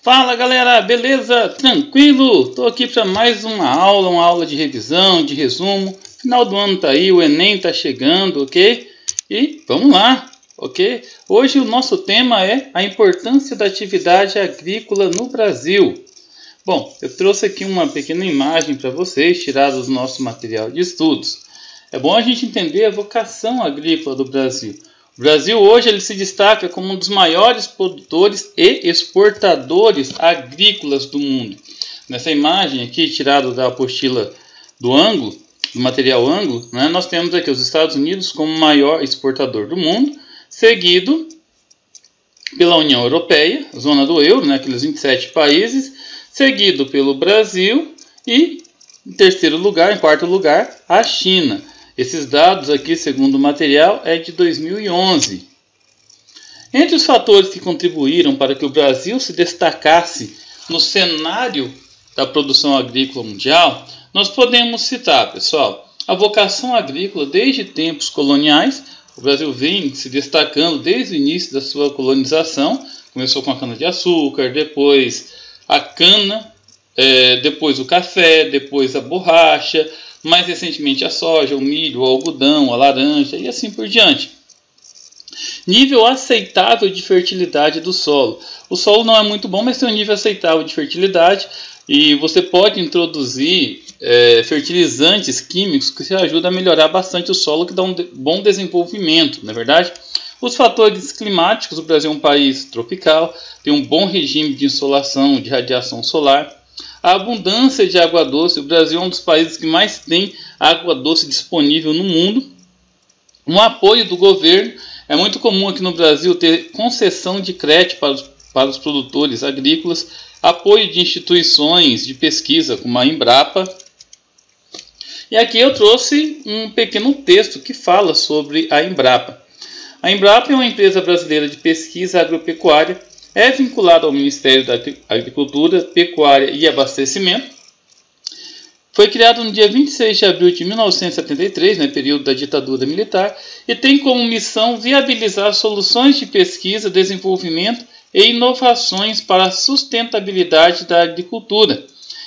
Fala galera, beleza? Tranquilo? Tô aqui para mais uma aula de revisão, de resumo. Final do ano tá aí, o Enem tá chegando, ok? E vamos lá, ok? Hoje o nosso tema é a importância da atividade agrícola no Brasil. Bom, eu trouxe aqui uma pequena imagem para vocês, tirada do nosso material de estudos. É bom a gente entender a vocação agrícola do Brasil. O Brasil hoje ele se destaca como um dos maiores produtores e exportadores agrícolas do mundo. Nessa imagem aqui, tirada da apostila do ângulo, do material ângulo, né, nós temos aqui os Estados Unidos como o maior exportador do mundo, seguido pela União Europeia, zona do euro, né, aqueles 27 países, seguido pelo Brasil e, em quarto lugar, a China. Esses dados aqui, segundo o material, é de 2011. Entre os fatores que contribuíram para que o Brasil se destacasse no cenário da produção agrícola mundial, nós podemos citar, pessoal, a vocação agrícola desde tempos coloniais. O Brasil vem se destacando desde o início da sua colonização. Começou com a cana-de-açúcar, depois a cana, depois o café, depois a borracha, mais recentemente a soja, o milho, o algodão, a laranja e assim por diante. Nível aceitável de fertilidade do solo. O solo não é muito bom, mas tem um nível aceitável de fertilidade e você pode introduzir fertilizantes químicos que ajudam a melhorar bastante o solo, que dá um bom desenvolvimento, não é verdade? Os fatores climáticos, o Brasil é um país tropical, tem um bom regime de insolação, de radiação solar. A abundância de água doce, o Brasil é um dos países que mais tem água doce disponível no mundo. Um apoio do governo, é muito comum aqui no Brasil ter concessão de crédito para os produtores agrícolas, apoio de instituições de pesquisa como a Embrapa. E aqui eu trouxe um pequeno texto que fala sobre a Embrapa. A Embrapa é uma empresa brasileira de pesquisa agropecuária, é vinculado ao Ministério da Agricultura, Pecuária e Abastecimento. Foi criado no dia 26 de abril de 1973, período da ditadura militar, e tem como missão viabilizar soluções de pesquisa, desenvolvimento e inovações para a sustentabilidade da agricultura,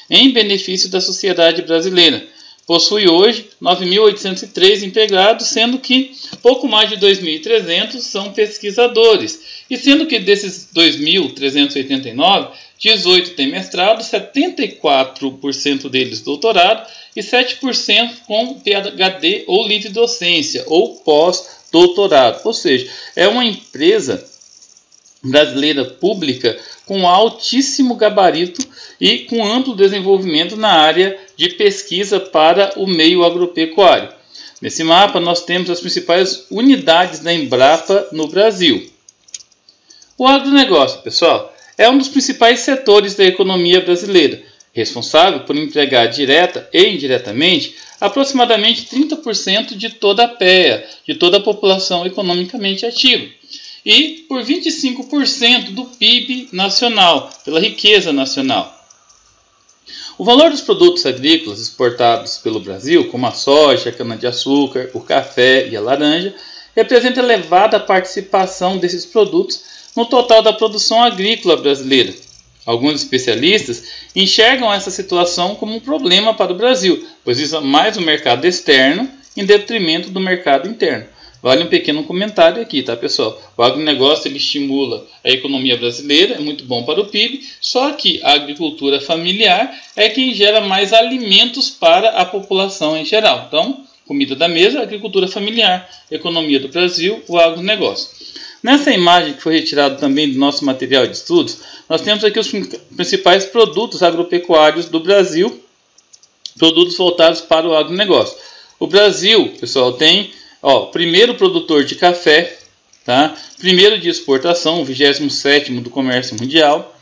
em benefício da sociedade brasileira. Possui hoje 9.803 empregados, sendo que pouco mais de 2.300 são pesquisadores. E sendo que desses 2.389, 18 têm mestrado, 74% deles doutorado e 7% com PhD ou livre docência ou pós-doutorado. Ou seja, é uma empresa brasileira pública com altíssimo gabarito e com amplo desenvolvimento na área de pesquisa para o meio agropecuário. Nesse mapa nós temos as principais unidades da Embrapa no Brasil. O agronegócio, pessoal, é um dos principais setores da economia brasileira, responsável por empregar direta e indiretamente aproximadamente 30% de toda a PEA, de toda a população economicamente ativa, e por 25% do PIB nacional, pela riqueza nacional. O valor dos produtos agrícolas exportados pelo Brasil, como a soja, a cana-de-açúcar, o café e a laranja, representa elevada participação desses produtos no total da produção agrícola brasileira. Alguns especialistas enxergam essa situação como um problema para o Brasil, pois visa mais o mercado externo em detrimento do mercado interno. Vale um pequeno comentário aqui, tá, pessoal? O agronegócio ele estimula a economia brasileira, é muito bom para o PIB, só que a agricultura familiar é quem gera mais alimentos para a população em geral. Então, comida da mesa, agricultura familiar, economia do Brasil, o agronegócio. Nessa imagem que foi retirada também do nosso material de estudos, nós temos aqui os principais produtos agropecuários do Brasil, produtos voltados para o agronegócio. O Brasil, pessoal, tem primeiro produtor de café, tá? Primeiro de exportação, o 27º do comércio mundial.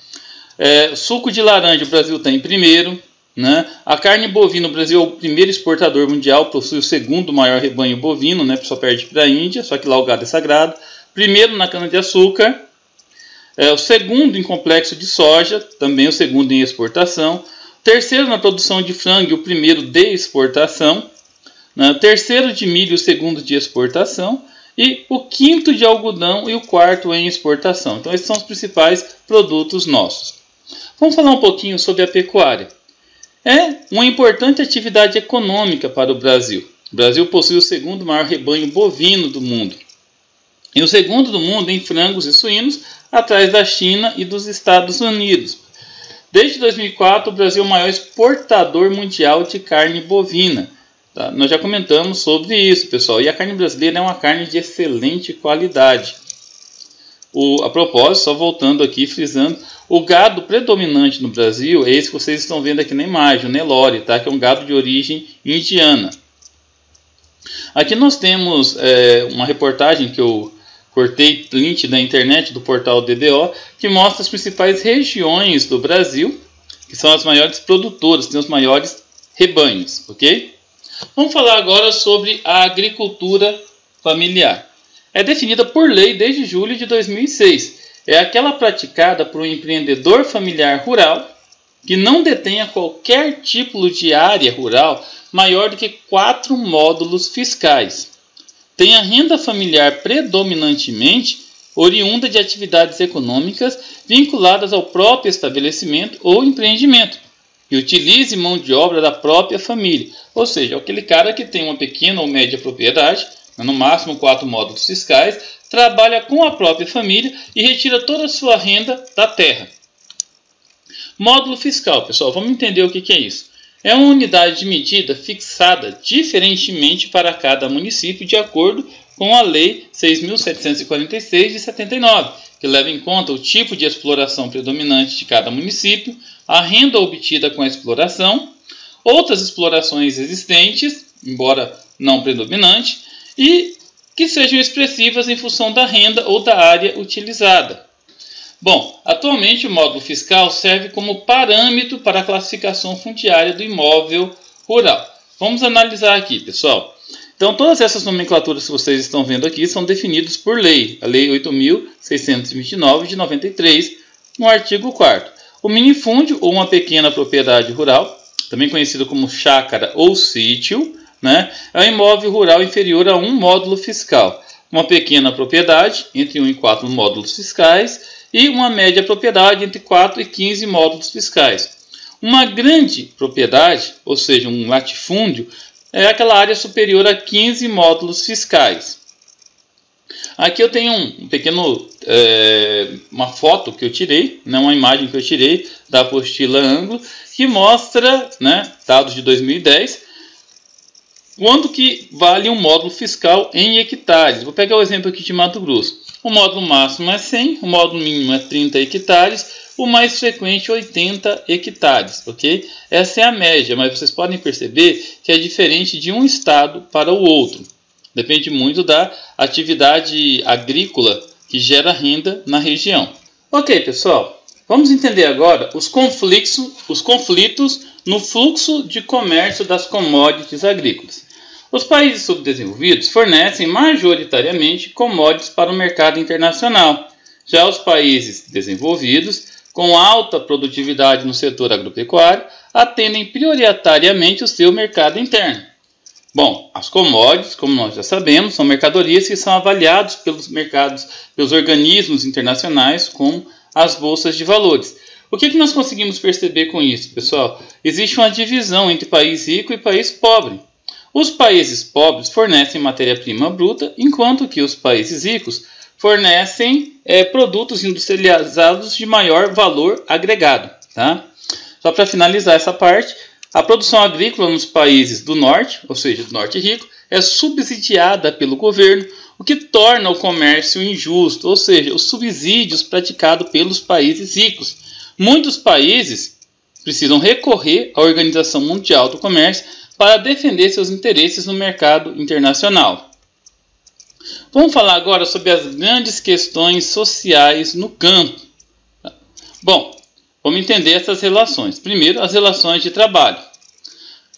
Suco de laranja, o Brasil está em primeiro. Né? A carne bovina, o Brasil é o primeiro exportador mundial, possui o segundo maior rebanho bovino, só perde para a Índia, só que lá o gado é sagrado. Primeiro na cana-de-açúcar, o segundo em complexo de soja, também o segundo em exportação. Terceiro na produção de frango, o primeiro de exportação. O terceiro de milho, o segundo de exportação, e o quinto de algodão e o quarto em exportação. Então esses são os principais produtos nossos. Vamos falar um pouquinho sobre a pecuária. É uma importante atividade econômica para o Brasil. O Brasil possui o segundo maior rebanho bovino do mundo. E o segundo do mundo em frangos e suínos, atrás da China e dos Estados Unidos. Desde 2004, o Brasil é o maior exportador mundial de carne bovina. Tá? Nós já comentamos sobre isso, pessoal. E a carne brasileira é uma carne de excelente qualidade. A propósito, só voltando aqui, frisando, o gado predominante no Brasil é esse que vocês estão vendo aqui na imagem, o Nelore, tá? Que é um gado de origem indiana. Aqui nós temos uma reportagem que eu cortei print da internet do portal DDO, que mostra as principais regiões do Brasil, que são as maiores produtoras, que têm os maiores rebanhos, ok? Vamos falar agora sobre a agricultura familiar. É definida por lei desde julho de 2006. É aquela praticada por um empreendedor familiar rural que não detenha qualquer tipo de área rural maior do que 4 módulos fiscais. Tem a renda familiar predominantemente oriunda de atividades econômicas vinculadas ao próprio estabelecimento ou empreendimento e utilize mão de obra da própria família, ou seja, aquele cara que tem uma pequena ou média propriedade, no máximo 4 módulos fiscais, trabalha com a própria família e retira toda a sua renda da terra. Módulo fiscal, pessoal, vamos entender o que é isso. É uma unidade de medida fixada diferentemente para cada município de acordo com a Lei 6.746 de 79, que leva em conta o tipo de exploração predominante de cada município, a renda obtida com a exploração, outras explorações existentes, embora não predominante, e que sejam expressivas em função da renda ou da área utilizada. Bom, atualmente o módulo fiscal serve como parâmetro para a classificação fundiária do imóvel rural. Vamos analisar aqui, pessoal. Então, todas essas nomenclaturas que vocês estão vendo aqui são definidas por lei, a Lei 8.629 de 93, no artigo 4º. O minifúndio, ou uma pequena propriedade rural, também conhecido como chácara ou sítio, né, é um imóvel rural inferior a 1 módulo fiscal. Uma pequena propriedade, entre 1 e 4 módulos fiscais, e uma média propriedade entre 4 e 15 módulos fiscais. Uma grande propriedade, ou seja, um latifúndio, é aquela área superior a 15 módulos fiscais. Aqui eu tenho uma foto que eu tirei, né, uma imagem que eu tirei da apostila Anglo, que mostra, né, dados de 2010, quanto que vale um módulo fiscal em hectares. Vou pegar o exemplo aqui de Mato Grosso. O módulo máximo é 100, o módulo mínimo é 30 hectares, o mais frequente 80 hectares, ok? Essa é a média, mas vocês podem perceber que é diferente de um estado para o outro. Depende muito da atividade agrícola que gera renda na região. Ok, pessoal, vamos entender agora os conflitos no fluxo de comércio das commodities agrícolas. Os países subdesenvolvidos fornecem majoritariamente commodities para o mercado internacional. Já os países desenvolvidos, com alta produtividade no setor agropecuário, atendem prioritariamente o seu mercado interno. Bom, as commodities, como nós já sabemos, são mercadorias que são avaliadas pelos organismos internacionais, como as bolsas de valores. O que nós conseguimos perceber com isso, pessoal? Existe uma divisão entre país rico e país pobre. Os países pobres fornecem matéria-prima bruta, enquanto que os países ricos fornecem produtos industrializados de maior valor agregado. Tá? Só para finalizar essa parte, a produção agrícola nos países do norte, ou seja, do norte rico, é subsidiada pelo governo, o que torna o comércio injusto, ou seja, os subsídios praticados pelos países ricos. Muitos países precisam recorrer à Organização Mundial do Comércio para defender seus interesses no mercado internacional. Vamos falar agora sobre as grandes questões sociais no campo. Bom, vamos entender essas relações. Primeiro, as relações de trabalho.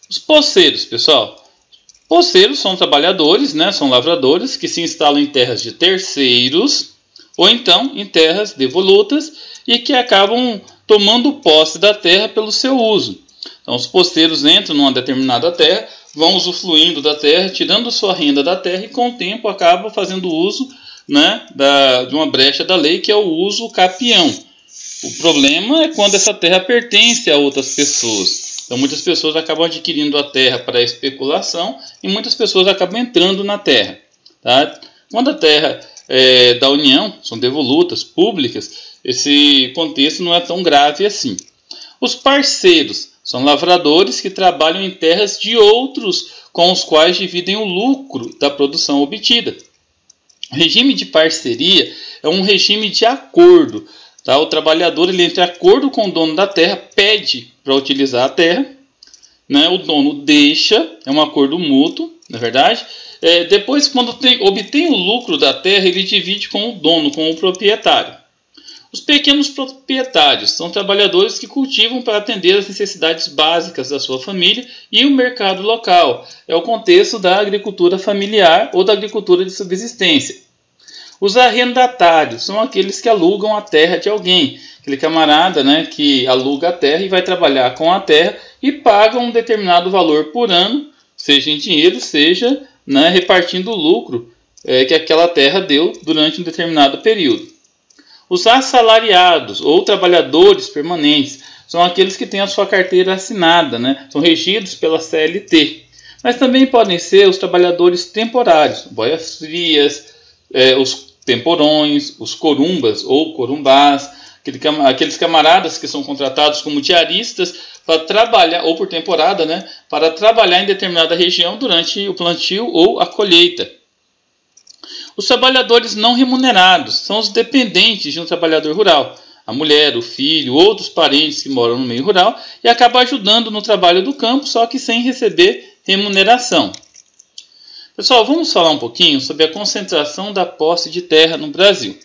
Os poceiros, pessoal. Poceiros são trabalhadores, né, são lavradores que se instalam em terras de terceiros ou então em terras devolutas e que acabam tomando posse da terra pelo seu uso. Então, os poceiros entram numa determinada terra, vão usufruindo da terra, tirando sua renda da terra e, com o tempo, acabam fazendo uso, né, de uma brecha da lei, que é o uso capião. O problema é quando essa terra pertence a outras pessoas. Então muitas pessoas acabam adquirindo a terra para especulação e muitas pessoas acabam entrando na terra. Tá? Quando a terra é da União, são devolutas, públicas, esse contexto não é tão grave assim. Os parceiros são lavradores que trabalham em terras de outros com os quais dividem o lucro da produção obtida. O regime de parceria é um regime de acordo. Tá? O trabalhador, ele entra em acordo com o dono da terra, pede para utilizar a terra, né? O dono deixa, é um acordo mútuo, na verdade. Depois, quando obtém o lucro da terra, ele divide com o dono, com o proprietário. Os pequenos proprietários são trabalhadores que cultivam para atender às necessidades básicas da sua família e o mercado local. É o contexto da agricultura familiar ou da agricultura de subsistência. Os arrendatários são aqueles que alugam a terra de alguém. Aquele camarada, né, que aluga a terra e vai trabalhar com a terra e paga um determinado valor por ano, seja em dinheiro, seja, né, repartindo o lucro que aquela terra deu durante um determinado período. Os assalariados ou trabalhadores permanentes são aqueles que têm a sua carteira assinada, né? São regidos pela CLT. Mas também podem ser os trabalhadores temporários, boias frias, os temporões, os corumbas ou corumbás, aqueles camaradas que são contratados como diaristas para trabalhar, ou por temporada, né? Para trabalhar em determinada região durante o plantio ou a colheita. Os trabalhadores não remunerados são os dependentes de um trabalhador rural. A mulher, o filho, outros parentes que moram no meio rural e acabam ajudando no trabalho do campo, só que sem receber remuneração. Pessoal, vamos falar um pouquinho sobre a concentração da posse de terra no Brasil.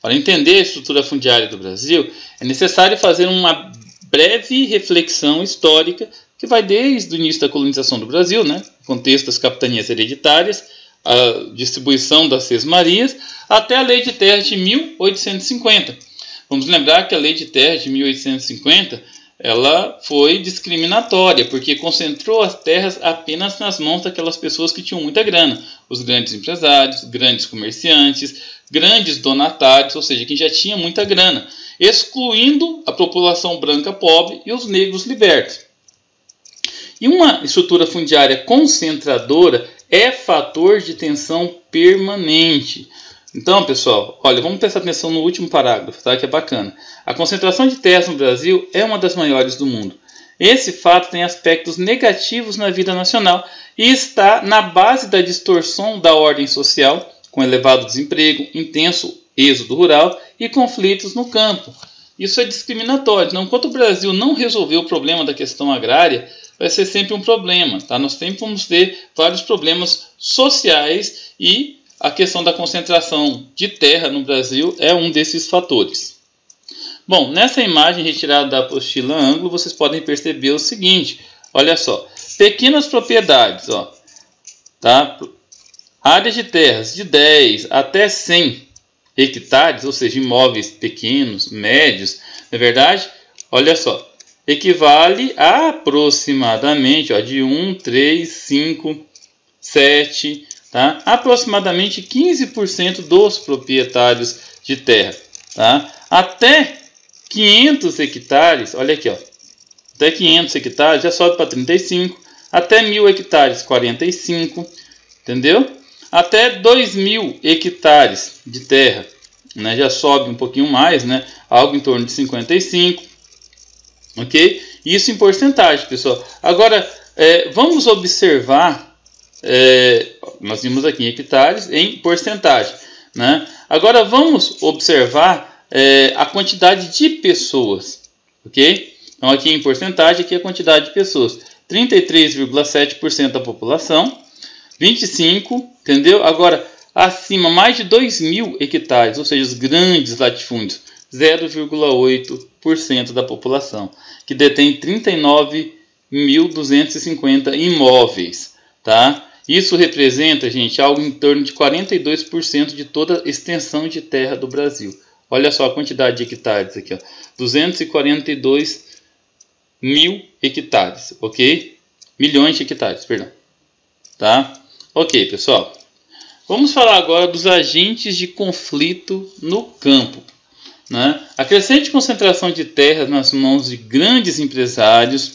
Para entender a estrutura fundiária do Brasil, é necessário fazer uma breve reflexão histórica que vai desde o início da colonização do Brasil, né, no contexto das capitanias hereditárias, a distribuição das sesmarias, até a Lei de Terras de 1850. Vamos lembrar que a Lei de Terras de 1850 ela foi discriminatória, porque concentrou as terras apenas nas mãos daquelas pessoas que tinham muita grana. Os grandes empresários, grandes comerciantes, grandes donatários, ou seja, quem já tinha muita grana, excluindo a população branca pobre e os negros libertos. E uma estrutura fundiária concentradora é fator de tensão permanente. Então, pessoal, olha, vamos prestar atenção no último parágrafo, tá? Que é bacana. A concentração de terras no Brasil é uma das maiores do mundo. Esse fato tem aspectos negativos na vida nacional e está na base da distorção da ordem social, com elevado desemprego, intenso êxodo rural e conflitos no campo. Isso é discriminatório. Então, enquanto o Brasil não resolver o problema da questão agrária, vai ser sempre um problema. Tá? Nós sempre vamos ter vários problemas sociais e a questão da concentração de terra no Brasil é um desses fatores. Bom, nessa imagem retirada da apostila Ângulo, vocês podem perceber o seguinte. Olha só, pequenas propriedades, ó, tá? Áreas de terras de 10 até 100 hectares, ou seja, imóveis pequenos, médios, na verdade, olha só, equivale a aproximadamente, ó, de 1, 3, 5, 7, tá? Aproximadamente 15% dos proprietários de terra. Tá? Até 500 hectares, olha aqui, ó, até 500 hectares já sobe para 35, até 1.000 hectares, 45, entendeu? Até 2.000 hectares de terra, né, já sobe um pouquinho mais, né, algo em torno de 55, ok? Isso em porcentagem, pessoal. Agora, vamos observar, nós vimos aqui em hectares, em porcentagem, né? Agora, vamos observar a quantidade de pessoas, ok? Então, aqui em porcentagem, aqui a quantidade de pessoas. 33,7% da população, 25%, entendeu? Agora, acima, mais de 2.000 hectares, ou seja, os grandes latifúndios, 0,8% da população, que detém 39.250 imóveis, tá? Isso representa, gente, algo em torno de 42% de toda a extensão de terra do Brasil. Olha só a quantidade de hectares aqui, ó, 242.000 hectares, ok? Milhões de hectares, perdão. Tá? Ok, pessoal. Vamos falar agora dos agentes de conflito no campo. né? A crescente concentração de terras nas mãos de grandes empresários,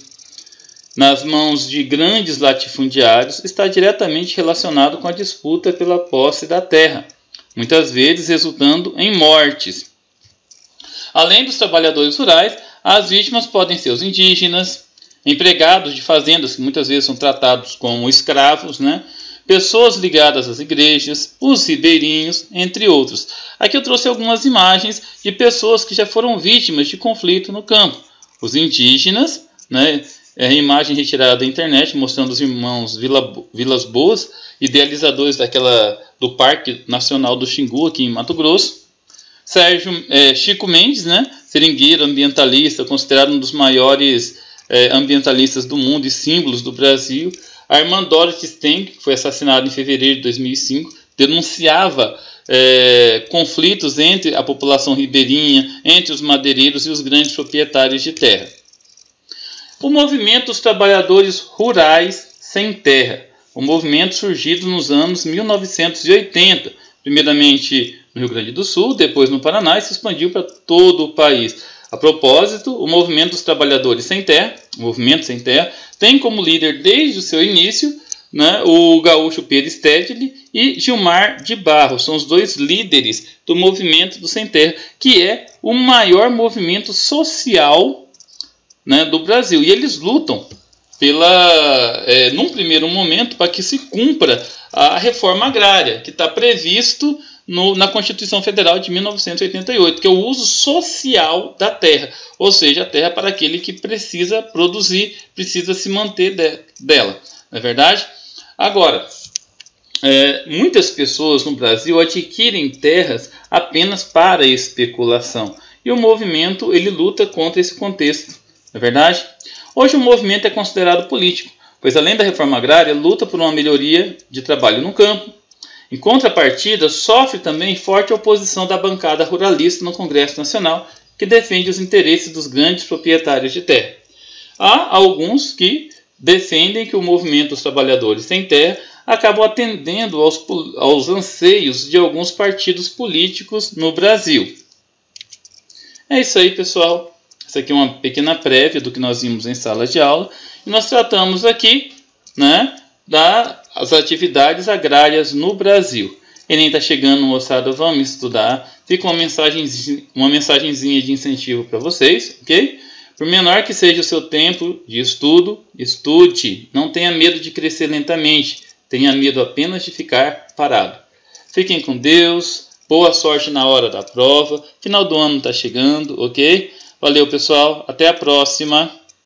nas mãos de grandes latifundiários, está diretamente relacionado com a disputa pela posse da terra, muitas vezes resultando em mortes. Além dos trabalhadores rurais, as vítimas podem ser os indígenas, empregados de fazendas, que muitas vezes são tratados como escravos, né? Pessoas ligadas às igrejas, os ribeirinhos, entre outros. Aqui eu trouxe algumas imagens de pessoas que já foram vítimas de conflito no campo. Os indígenas, né? É a imagem retirada da internet mostrando os irmãos Vilas Boas, idealizadores do Parque Nacional do Xingu, aqui em Mato Grosso. Chico Mendes, né? Seringueiro, ambientalista, considerado um dos maiores ambientalistas do mundo e símbolos do Brasil. Armand Dorothy Steng, que foi assassinado em fevereiro de 2005, denunciava conflitos entre a população ribeirinha, entre os madeireiros e os grandes proprietários de terra. O movimento dos trabalhadores rurais sem terra, um movimento surgido nos anos 1980, primeiramente no Rio Grande do Sul, depois no Paraná, e se expandiu para todo o país. A propósito, o movimento dos trabalhadores sem terra, o movimento sem terra, tem como líder desde o seu início, né, o gaúcho Pedro Stedley e Gilmar de Barros. São os dois líderes do movimento do sem terra, que é o maior movimento social, né, do Brasil. E eles lutam num primeiro momento para que se cumpra a reforma agrária, que está previsto na Constituição Federal de 1988, que é o uso social da terra, ou seja, a terra para aquele que precisa produzir, precisa se manter dela, não é verdade? Agora, muitas pessoas no Brasil adquirem terras apenas para especulação, e o movimento ele luta contra esse contexto, não é verdade? Hoje o movimento é considerado político, pois além da reforma agrária, luta por uma melhoria de trabalho no campo. Em contrapartida, sofre também forte oposição da bancada ruralista no Congresso Nacional, que defende os interesses dos grandes proprietários de terra. Há alguns que defendem que o movimento dos trabalhadores sem terra acabou atendendo aos anseios de alguns partidos políticos no Brasil. É isso aí, pessoal. Essa aqui é uma pequena prévia do que nós vimos em sala de aula. E nós tratamos aqui, né, das atividades agrárias no Brasil. Enem está chegando, moçada, vamos estudar. Fica uma mensagenzinha de incentivo para vocês, ok? Por menor que seja o seu tempo de estudo, estude. Não tenha medo de crescer lentamente. Tenha medo apenas de ficar parado. Fiquem com Deus. Boa sorte na hora da prova. Final do ano está chegando, ok? Valeu, pessoal. Até a próxima.